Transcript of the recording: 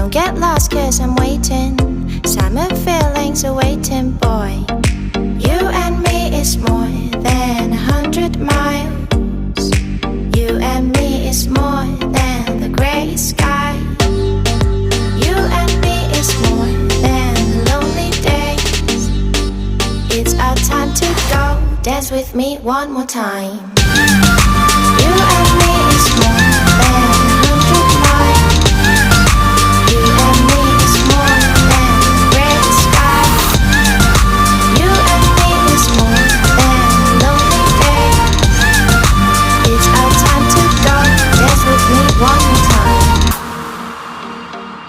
Don't get lost cause I'm waiting. Summer feelings are waiting, boy. You and me is more than 100 miles. You and me is more than the gray sky. You and me is more than lonely days. It's our time to go. Dance with me one more time.